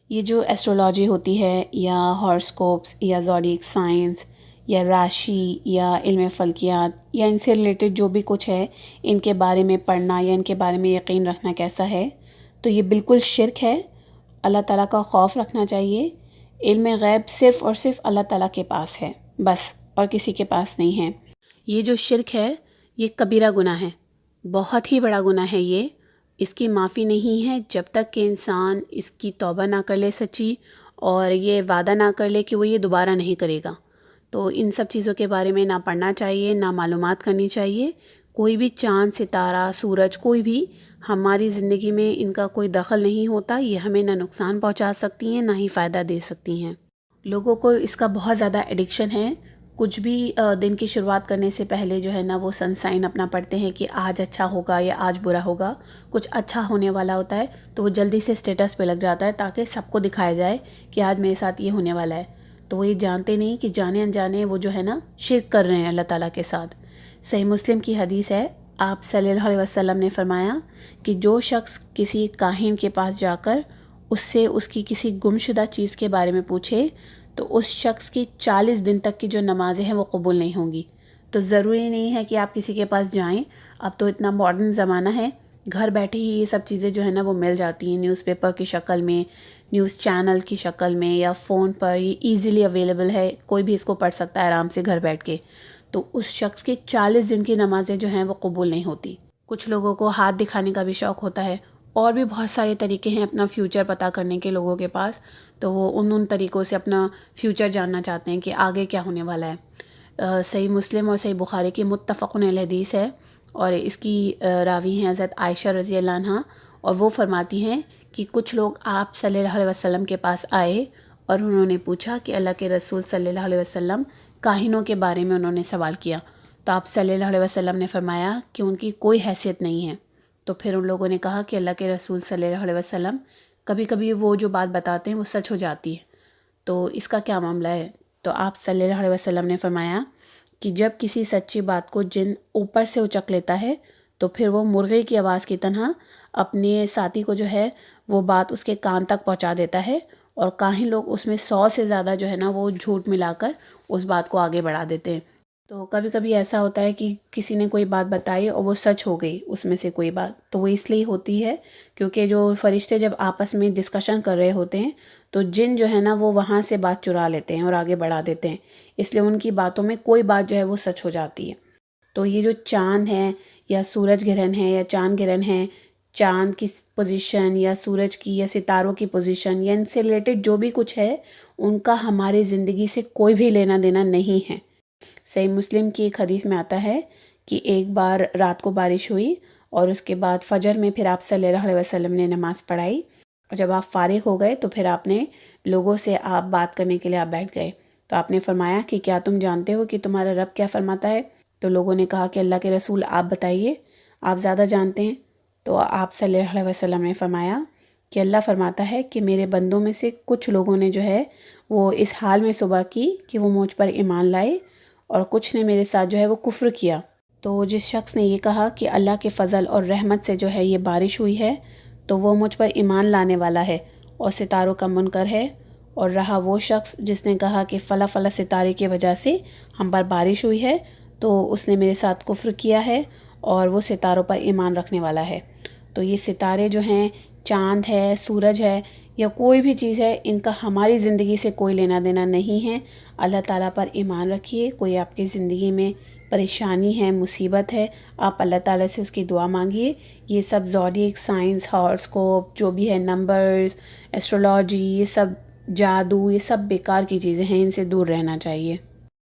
ये जो एस्ट्रोलॉजी होती है या हॉरोस्कोप्स या ज़ोडिएक साइंस या राशि या इल्म फ़ल्कियात या इनसे रिलेटेड जो भी कुछ है, इनके बारे में पढ़ना या इनके बारे में यकीन रखना कैसा है, तो ये बिल्कुल शिर्क है। अल्लाह ताला का खौफ रखना चाहिए। इल्म गैब सिर्फ़ और सिर्फ अल्लाह ताला के पास है, बस, और किसी के पास नहीं है। ये जो शिर्क है, ये कबीरा गुनाह है, बहुत ही बड़ा गुनाह है ये। इसकी माफ़ी नहीं है जब तक कि इंसान इसकी तौबा ना कर ले सच्ची, और ये वादा ना कर ले कि वो ये दोबारा नहीं करेगा। तो इन सब चीज़ों के बारे में ना पढ़ना चाहिए, ना मालूमात करनी चाहिए। कोई भी चाँद, सितारा, सूरज, कोई भी हमारी ज़िंदगी में इनका कोई दखल नहीं होता। ये हमें ना नुकसान पहुंचा सकती हैं, ना ही फ़ायदा दे सकती हैं। लोगों को इसका बहुत ज़्यादा एडिक्शन है। कुछ भी दिन की शुरुआत करने से पहले जो है ना, वो सन साइन अपना पढ़ते हैं कि आज अच्छा होगा या आज बुरा होगा। कुछ अच्छा होने वाला होता है तो वो जल्दी से स्टेटस पे लग जाता है ताकि सबको दिखाया जाए कि आज मेरे साथ ये होने वाला है। तो वो ये जानते नहीं कि जाने अनजाने वो जो है ना, शिर्क कर रहे हैं अल्लाह ताला के साथ। सही मुस्लिम की हदीस है, आप सल्लल्लाहु अलैहि वसल्लम ने फरमाया कि जो शख्स किसी काहिन के पास जाकर उससे उसकी किसी गुमशुदा चीज़ के बारे में पूछे तो उस शख्स की 40 दिन तक की जो नमाज़ें हैं वो कबूल नहीं होंगी। तो ज़रूरी नहीं है कि आप किसी के पास जाएं। अब तो इतना मॉडर्न ज़माना है, घर बैठे ही ये सब चीज़ें जो है ना वो मिल जाती हैं, न्यूज़पेपर की शक्ल में, न्यूज़ चैनल की शक्ल में, या फ़ोन पर ये ईज़िली अवेलेबल है। कोई भी इसको पढ़ सकता है आराम से घर बैठ के। तो उस शख्स की 40 दिन की नमाज़ें जो हैं वो कबूल नहीं होती। कुछ लोगों को हाथ दिखाने का भी शौक़ होता है, और भी बहुत सारे तरीके हैं अपना फ्यूचर पता करने के लोगों के पास। तो वो उन तरीक़ों से अपना फ्यूचर जानना चाहते हैं कि आगे क्या होने वाला है। सही मुस्लिम और सही बुखारी की मुत्तफ़क़ुन अलैह हदीस है, और इसकी रावी हैं हज़रत आयशा रज़ी अल्लाह अन्हा, और वो फरमाती हैं कि कुछ लोग आप सल्लल्लाहु अलैहि वसल्लम के पास आए और उन्होंने पूछा कि अल्लाह के रसूल सल्लल्लाहु अलैहि वसल्लम, काहिनों के बारे में उन्होंने सवाल किया। तो आप सल्लल्लाहु अलैहि वसल्लम ने फरमाया कि उनकी कोई हैसियत नहीं है। तो फिर उन लोगों ने कहा कि अल्लाह के रसूल सल्लल्लाहु अलैहि वसल्लम, कभी कभी वो जो बात बताते हैं वो सच हो जाती है, तो इसका क्या मामला है? तो आप सल्लल्लाहु अलैहि वसल्लम ने फरमाया कि जब किसी सच्ची बात को जिन ऊपर से उचक लेता है तो फिर वो मुर्गे की आवाज़ की तरह अपने साथी को जो है वो बात उसके कान तक पहुंचा देता है, और काहीं लोग उसमें 100 से ज़्यादा जो है ना वो झूठ मिलाकर उस बात को आगे बढ़ा देते हैं। तो कभी कभी ऐसा होता है कि किसी ने कोई बात बताई और वो सच हो गई उसमें से कोई बात, तो वो इसलिए होती है क्योंकि जो फरिश्ते जब आपस में डिस्कशन कर रहे होते हैं तो जिन जो है ना वो वहाँ से बात चुरा लेते हैं और आगे बढ़ा देते हैं, इसलिए उनकी बातों में कोई बात जो है वो सच हो जाती है। तो ये जो चाँद है या सूरज ग्रहण है या चाँद ग्रहण है, चाँद की पोजीशन या सूरज की या सितारों की पोजीशन या इनसे रिलेटेड जो भी कुछ है, उनका हमारी ज़िंदगी से कोई भी लेना देना नहीं है। सही मुस्लिम की एक हदीस में आता है कि एक बार रात को बारिश हुई और उसके बाद फजर में फिर आप सल्लल्लाहु अलैहि वसल्लम ने नमाज़ पढ़ाई, और जब आप फारिग हो गए तो फिर आपने लोगों से आप बात करने के लिए आप बैठ गए। तो आपने फरमाया कि क्या तुम जानते हो कि तुम्हारा रब क्या फरमाता है? तो लोगों ने कहा कि अल्लाह के रसूल आप बताइए, आप ज़्यादा जानते हैं। तो आप सल्लल्लाहु अलैहि वसल्लम ने फरमाया कि अल्लाह फरमाता है कि मेरे बंदों में से कुछ लोगों ने जो है वो इस हाल में सुबह की कि वो मुझ पर ईमान लाए, और कुछ ने मेरे साथ जो है वो कुफ्र किया। तो जिस शख्स ने ये कहा कि अल्लाह के फ़ज़ल और रहमत से जो है ये बारिश हुई है, तो वो मुझ पर ईमान लाने वाला है और सितारों का मुनकर है। और रहा वो शख्स जिसने कहा कि फ़ला फ़ला सितारे की वजह से हम पर बारिश हुई है, तो उसने मेरे साथ कुफ्र किया है और वो सितारों पर ईमान रखने वाला है। तो ये सितारे जो हैं, चाँद है, सूरज है, या कोई भी चीज़ है, इनका हमारी ज़िंदगी से कोई लेना देना नहीं है। अल्लाह ताला पर ईमान रखिए। कोई आपकी ज़िंदगी में परेशानी है, मुसीबत है, आप अल्लाह ताला से उसकी दुआ मांगिए। ये सब ज़ोडिएक साइंस, हॉरोस्कोप, जो भी है, नंबर्स, एस्ट्रोलॉजी, ये सब जादू, ये सब बेकार की चीज़ें हैं, इनसे दूर रहना चाहिए।